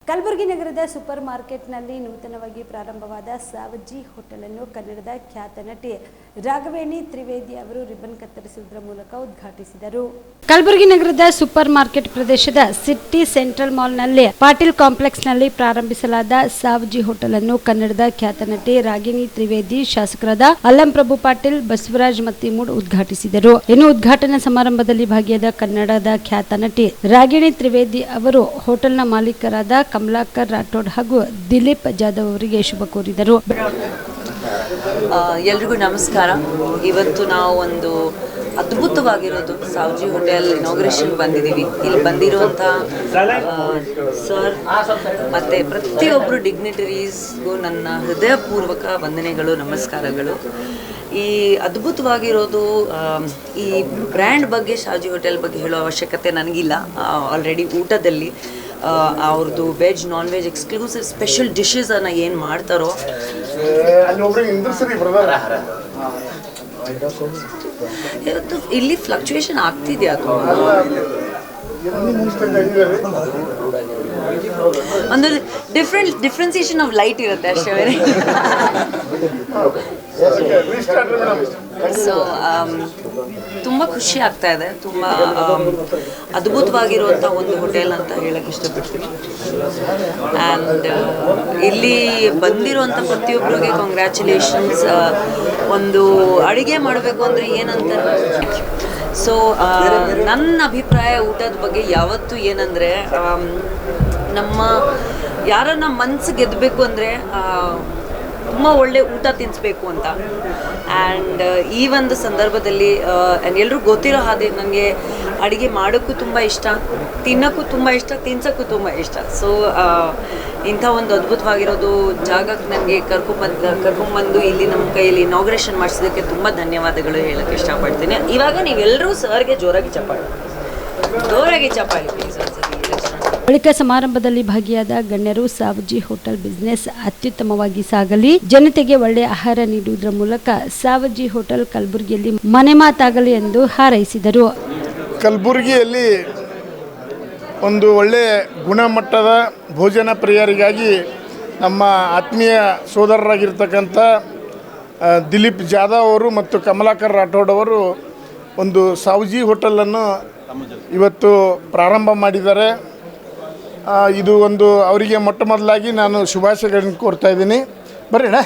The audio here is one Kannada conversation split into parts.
ಕಲಬುರಗಿ ನಗರದ ಸೂಪರ್ ಮಾರ್ಕೆಟ್ನಲ್ಲಿ ನೂತನವಾಗಿ ಪ್ರಾರಂಭವಾದ ಸಾವಜಿ ಹೋಟೆಲ್ ಅನ್ನು ಕನ್ನಡದ ಖ್ಯಾತ ನಟಿ ರಾಘವೇಣಿ ತ್ರಿವೇದಿ ಅವರು ರಿಬ್ಬನ್ ಕತ್ತರಿಸುವುದರ ಮೂಲಕ ಉದ್ಘಾಟಿಸಿದರು. ಕಲಬುರಗಿ ನಗರದ ಸೂಪರ್ ಮಾರ್ಕೆಟ್ ಪ್ರದೇಶದ ಸಿಟಿ ಸೆಂಟ್ರಲ್ ಮಾಲ್ನಲ್ಲಿ ಪಾಟೀಲ್ ಕಾಂಪ್ಲೆಕ್ಸ್ನಲ್ಲಿ ಪ್ರಾರಂಭಿಸಲಾದ ಸಾವಜಿ ಹೋಟೆಲ್ ಅನ್ನು ಕನ್ನಡದ ಖ್ಯಾತ ನಟಿ ರಾಗಿಣಿ ತ್ರಿವೇದಿ, ಶಾಸಕರಾದ ಅಲ್ಲಂ ಪ್ರಭು ಪಾಟೀಲ್, ಬಸವರಾಜ್ ಮತ್ತಿಮೂಡ್ ಉದ್ಘಾಟಿಸಿದರು. ಇನ್ನು ಉದ್ಘಾಟನಾ ಸಮಾರಂಭದಲ್ಲಿ ಭಾಗಿಯಾದ ಕನ್ನಡದ ಖ್ಯಾತ ನಟಿ ರಾಗಿಣಿ ತ್ರಿವೇದಿ ಅವರು ಹೋಟೆಲ್ನ ಮಾಲೀಕರಾದ ಕಮಲಾಕರ್ ರಾಠೋಡ್ ಹಾಗೂ ದಿಲೀಪ್ ಜಾಧವ್ ಅವರಿಗೆ ಶುಭ ಕೋರಿದರು. ಎಲ್ರಿಗೂ ನಮಸ್ಕಾರ. ಇವತ್ತು ನಾವು ಒಂದು ಅದ್ಭುತವಾಗಿರೋದು ಸಾವಜಿ ಹೋಟೆಲ್ ಇನಾಗ್ರೇಷನ್ ಬಂದಿದ್ದೀವಿ. ಇಲ್ಲಿ ಬಂದಿರುವಂಥ ಸರ್ ಮತ್ತು ಪ್ರತಿಯೊಬ್ಬರು ಡಿಗ್ನಿಟರೀಸ್ಗೂ ನನ್ನ ಹೃದಯಪೂರ್ವಕ ವಂದನೆಗಳು, ನಮಸ್ಕಾರಗಳು. ಈ ಅದ್ಭುತವಾಗಿರೋದು ಈ ಬ್ರ್ಯಾಂಡ್ ಬಗ್ಗೆ, ಸಾವಜಿ ಹೋಟೆಲ್ ಬಗ್ಗೆ ಹೇಳೋ ಅವಶ್ಯಕತೆ ನನಗಿಲ್ಲ. ಆಲ್ರೆಡಿ ಊಟದಲ್ಲಿ ಅವ್ರದ್ದು veg, non veg exclusive special ಡಿಶಸನ್ನು ಏನು ಮಾಡ್ತಾರೋ ಇವತ್ತು ಇಲ್ಲಿ ಫ್ಲಕ್ಚುಯೇಷನ್ ಆಗ್ತಿದೆಯಾ ಒಂದು ಡಿಫ್ರೆನ್ಸಿಯೇಷನ್ ಆಫ್ ಲೈಟ್ ಇರುತ್ತೆ ಅಷ್ಟೇ ಬೇರೆ. ಸೊ ತುಂಬ ಖುಷಿ ಆಗ್ತಾ ಇದೆ. ತುಂಬ ಅದ್ಭುತವಾಗಿರುವಂಥ ಒಂದು ಹೋಟೆಲ್ ಅಂತ ಹೇಳಕ್ಕೆ ಇಷ್ಟಪಡ್ತೀನಿ. ಆ್ಯಂಡ್ ಇಲ್ಲಿ ಬಂದಿರುವಂಥ ಪ್ರತಿಯೊಬ್ಬರಿಗೆ ಕಂಗ್ರ್ಯಾಚುಲೇಷನ್ಸ್. ಒಂದು ಅಡುಗೆ ಮಾಡಬೇಕು ಅಂದರೆ ಏನಂತ, ಸೊ ನನ್ನ ಅಭಿಪ್ರಾಯ ಊಟದ ಬಗ್ಗೆ ಯಾವತ್ತೂ ಏನಂದರೆ, ಯಾರನ್ನ ಮನಸ್ಸು ಗೆದ್ದಬೇಕು ಅಂದರೆ ತುಂಬ ಒಳ್ಳೆ ಊಟ ತಿನ್ನಿಸ್ಬೇಕು ಅಂತ. ಆ್ಯಂಡ್ ಈ ಒಂದು ಸಂದರ್ಭದಲ್ಲಿ ಎಲ್ಲರೂ ಗೊತ್ತಿರೋ ಹಾಗೆ ನನಗೆ ಅಡುಗೆ ಮಾಡೋಕ್ಕೂ ತುಂಬ ಇಷ್ಟ, ತಿನ್ನೋಕ್ಕೂ ತುಂಬ ಇಷ್ಟ, ತಿನ್ಸೋಕ್ಕೂ ತುಂಬ ಇಷ್ಟ. ಸೊ ಇಂಥ ಒಂದು ಅದ್ಭುತವಾಗಿರೋದು ಜಾಗಕ್ಕೆ ನನಗೆ ಕರ್ಕೊಂಬಂದು ಇಲ್ಲಿ ನಮ್ಮ ಕೈಯಲ್ಲಿ ಇನಾಗ್ರೇಷನ್ ಮಾಡಿಸೋದಕ್ಕೆ ತುಂಬ ಧನ್ಯವಾದಗಳು ಹೇಳೋಕ್ಕೆ ಇಷ್ಟಪಡ್ತೀನಿ. ಇವಾಗ ನೀವೆಲ್ಲರೂ ಸರ್ಗೆ ಜೋರಾಗಿ ಚಪ್ಪಾಳಿ ಪ್ಲೀಸ್ ಒಂದ್ಸರಿ. ಬಳಿಕ ಸಮಾರಂಭದಲ್ಲಿ ಭಾಗಿಯಾದ ಗಣ್ಯರು ಸಾವಜಿ ಹೋಟೆಲ್ ಬಿಸಿನೆಸ್ ಅತ್ಯುತ್ತಮವಾಗಿ ಸಾಗಲಿ, ಜನತೆಗೆ ಒಳ್ಳೆಯ ಆಹಾರ ನೀಡುವುದರ ಮೂಲಕ ಸಾವಜಿ ಹೋಟೆಲ್ ಕಲಬುರಗಿಯಲ್ಲಿ ಮನೆ ಮಾತಾಗಲಿ ಎಂದು ಹಾರೈಸಿದರು. ಕಲಬುರಗಿಯಲ್ಲಿ ಒಂದು ಒಳ್ಳೆಯ ಗುಣಮಟ್ಟದ ಭೋಜನ ಪ್ರಿಯರಿಗಾಗಿ ನಮ್ಮ ಆತ್ಮೀಯ ಸೋದರರಾಗಿರ್ತಕ್ಕಂಥ ದಿಲೀಪ್ ಜಾಧವ್ ಅವರು ಮತ್ತು ಕಮಲಾಕರ್ ರಾಠೋಡ್ ಅವರು ಒಂದು ಸಾವಜಿ ಹೋಟೆಲನ್ನು ಇವತ್ತು ಪ್ರಾರಂಭ ಮಾಡಿದ್ದಾರೆ. ಇದು ಒಂದು ಅವರಿಗೆ ಮೊಟ್ಟ ಮೊದಲಾಗಿ ನಾನು ಶುಭಾಶಯಗಳನ್ನು ಕೋರ್ತಾ ಇದ್ದೀನಿ. ಬರ್ರಿಣ್ಣ,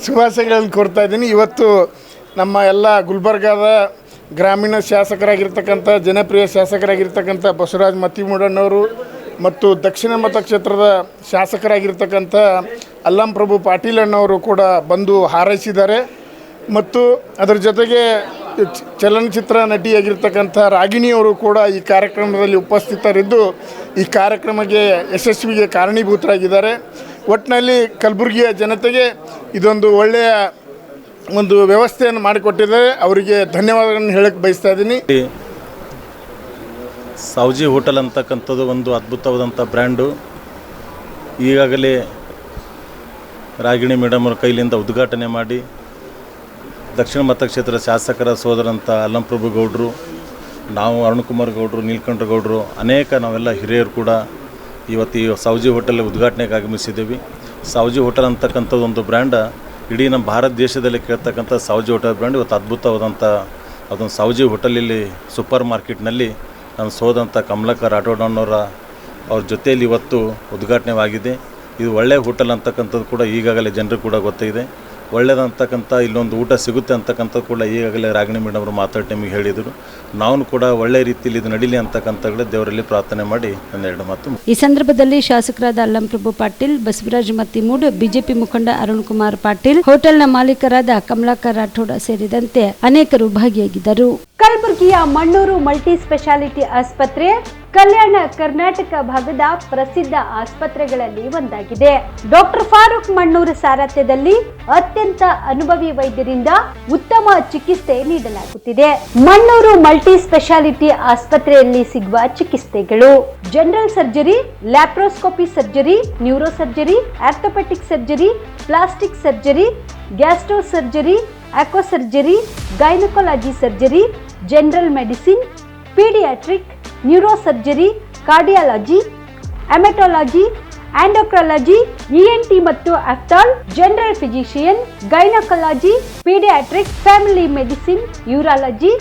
ಶುಭಾಶಯಗಳನ್ನು ಕೋರ್ತಾ ಇದ್ದೀನಿ. ಇವತ್ತು ನಮ್ಮ ಎಲ್ಲ ಗುಲ್ಬರ್ಗಾದ ಗ್ರಾಮೀಣ ಶಾಸಕರಾಗಿರ್ತಕ್ಕಂಥ, ಜನಪ್ರಿಯ ಶಾಸಕರಾಗಿರ್ತಕ್ಕಂಥ ಬಸವರಾಜ್ ಮತ್ತಿಮೂಡಣ್ಣವರು ಮತ್ತು ದಕ್ಷಿಣ ಮತಕ್ಷೇತ್ರದ ಶಾಸಕರಾಗಿರ್ತಕ್ಕಂಥ ಅಲ್ಲಂ ಪ್ರಭು ಪಾಟೀಲ್ ಅಣ್ಣವರು ಕೂಡ ಬಂದು ಹಾರೈಸಿದ್ದಾರೆ. ಮತ್ತು ಅದರ ಜೊತೆಗೆ ಚಲನಚಿತ್ರ ನಟಿಯಾಗಿರ್ತಕ್ಕಂಥ ರಾಗಿಣಿಯವರು ಕೂಡ ಈ ಕಾರ್ಯಕ್ರಮದಲ್ಲಿ ಉಪಸ್ಥಿತರಿದ್ದು ಈ ಕಾರ್ಯಕ್ರಮಕ್ಕೆ ಯಶಸ್ವಿಗೆ ಕಾರಣೀಭೂತರಾಗಿದ್ದಾರೆ. ಒಟ್ಟಿನಲ್ಲಿ ಕಲಬುರಗಿಯ ಜನತೆಗೆ ಇದೊಂದು ಒಳ್ಳೆಯ ಒಂದು ವ್ಯವಸ್ಥೆಯನ್ನು ಮಾಡಿಕೊಟ್ಟಿದ್ದಾರೆ. ಅವರಿಗೆ ಧನ್ಯವಾದಗಳನ್ನು ಹೇಳಕ್ಕೆ ಬಯಸ್ತಾ ಇದ್ದೀನಿ. ಸಾವಜಿ ಹೋಟೆಲ್ ಅಂತಕ್ಕಂಥದ್ದು ಒಂದು ಅದ್ಭುತವಾದಂಥ ಬ್ರ್ಯಾಂಡು. ಈಗಾಗಲೇ ರಾಗಿಣಿ ಮೇಡಮ್ ಅವ್ರ ಕೈಲಿಂದ ಉದ್ಘಾಟನೆ ಮಾಡಿ ದಕ್ಷಿಣ ಮತಕ್ಷೇತ್ರ ಶಾಸಕರ ಸೋದರಂಥ ಅಲ್ಲಂ ಪ್ರಭು ಗೌಡರು, ನಾವು ಅರುಣಕುಮಾರ್ ಗೌಡರು, ನೀಲಕಂಠ ಗೌಡರು, ಅನೇಕ ನಾವೆಲ್ಲ ಹಿರಿಯರು ಕೂಡ ಇವತ್ತು ಈ ಸಾವಜಿ ಹೋಟೆಲ್ ಉದ್ಘಾಟನೆಗೆ ಆಗಮಿಸಿದ್ದೀವಿ. ಸಾವಜಿ ಹೋಟೆಲ್ ಅಂತಕ್ಕಂಥದ್ದು ಒಂದು ಬ್ರ್ಯಾಂಡ ಇಡೀ ನಮ್ಮ ಭಾರತ ದೇಶದಲ್ಲಿ ಕೇಳ್ತಕ್ಕಂಥ ಸಾವಜಿ ಹೋಟೆಲ್ ಬ್ರ್ಯಾಂಡ್ ಇವತ್ತು ಅದ್ಭುತವಾದಂಥ ಅದೊಂದು ಸಾವಜಿ ಹೋಟೆಲಲ್ಲಿ ಸೂಪರ್ ಮಾರ್ಕೆಟ್ನಲ್ಲಿ ನನ್ನ ಸೋದಂಥ ಕಮಲಾಕರ್ ರಾಠೋಡ್ ಅವ್ರ ಜೊತೆಯಲ್ಲಿ ಇವತ್ತು ಉದ್ಘಾಟನೆವಾಗಿದೆ. ಇದು ಒಳ್ಳೆಯ ಹೋಟೆಲ್ ಅಂತಕ್ಕಂಥದ್ದು ಕೂಡ ಈಗಾಗಲೇ ಜನರಿಗೆ ಕೂಡ ಗೊತ್ತಾಗಿದೆ. ಒಳ್ಳೆಯದಂತಕ್ಕಂಥ ಇಲ್ಲೊಂದು ಊಟ ಸಿಗುತ್ತೆ ಅಂತಕ್ಕಂಥದ್ದು ಕೂಡ ಈಗಾಗಲೇ ರಾಗಿಣಿ ಮೇಡಮ್ ಅವರು ಮಾತಾಡೋ ಟೈಮಿಗೆ ಹೇಳಿದರು. ನಾವು ಕೂಡ ಒಳ್ಳೆಯ ರೀತಿಯಲ್ಲಿ ಇದು ನಡೀಲಿ ಅಂತಕ್ಕಂಥ ದೇವರಲ್ಲಿ ಪ್ರಾರ್ಥನೆ ಮಾಡಿ ಒಂದೆರಡು ಮಾತು. ಈ ಸಂದರ್ಭದಲ್ಲಿ ಶಾಸಕರಾದ ಅಲ್ಲಂ ಪ್ರಭು ಪಾಟೀಲ್, ಬಸವರಾಜ್ ಮತ್ತಿಮೂಡ್, ಬಿಜೆಪಿ ಮುಖಂಡ ಅರುಣಕುಮಾರ್ ಪಾಟೀಲ್, ಹೋಟೆಲ್ನ ಮಾಲೀಕರಾದ ಕಮಲಾಕರ್ ರಾಠೋಡ್ ಸೇರಿದಂತೆ ಅನೇಕರು ಭಾಗಿಯಾಗಿದ್ದರು. ಕಲಬುರಗಿಯ ಮಣ್ಣೂರು ಮಲ್ಟಿ ಸ್ಪೆಷಾಲಿಟಿ ಆಸ್ಪತ್ರೆ ಕಲ್ಯಾಣ ಕರ್ನಾಟಕ ಭಾಗದ ಪ್ರಸಿದ್ಧ ಆಸ್ಪತ್ರೆಗಳಲ್ಲಿ ಒಂದಾಗಿದೆ. ಡಾಕ್ಟರ್ ಫಾರೂಕ್ ಮಣ್ಣೂರು ಸಾರಥ್ಯದಲ್ಲಿ ಅತ್ಯಂತ ಅನುಭವಿ ವೈದ್ಯರಿಂದ ಉತ್ತಮ ಚಿಕಿತ್ಸೆ ನೀಡಲಾಗುತ್ತಿದೆ. ಮಣ್ಣೂರು ಮಲ್ಟಿ ಸ್ಪೆಷಾಲಿಟಿ ಆಸ್ಪತ್ರೆಯಲ್ಲಿ ಸಿಗುವ ಚಿಕಿತ್ಸೆಗಳು: general surgery, laparoscopy surgery, neuro surgery, orthopaedic surgery, plastic surgery, gastro surgery, aqua surgery, gynaecology surgery, general medicine, paediatric, neuro surgery, cardiology, haematology, endocrinology, ENT ಮತ್ತು ophthal, general physician, gynaecology, paediatrics, family medicine, urology,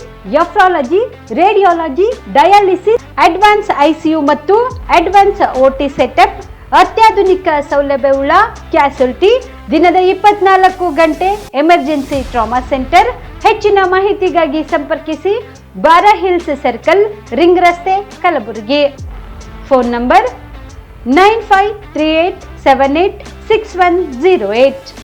nephrology, radiology, dialysis, advance ICU ಮತ್ತು ಅಡ್ವಾನ್ಸ್ ಓಟಿ ಸೆಟಪ್, ಅತ್ಯಾಧುನಿಕ ಸೌಲಭ್ಯವುಳ್ಳ ಕ್ಯಾಸುಲಿಟಿ, ದಿನದ 24 ಗಂಟೆ ಎಮರ್ಜೆನ್ಸಿ ಟ್ರಾಮಾ ಸೆಂಟರ್. ಹೆಚ್ಚಿನ ಮಾಹಿತಿಗಾಗಿ ಸಂಪರ್ಕಿಸಿ ಬಾರಾ ಹಿಲ್ಸ್ ಸರ್ಕಲ್, ರಿಂಗ್ ರಸ್ತೆ, ಕಲಬುರಗಿ. Phone number 9538786108.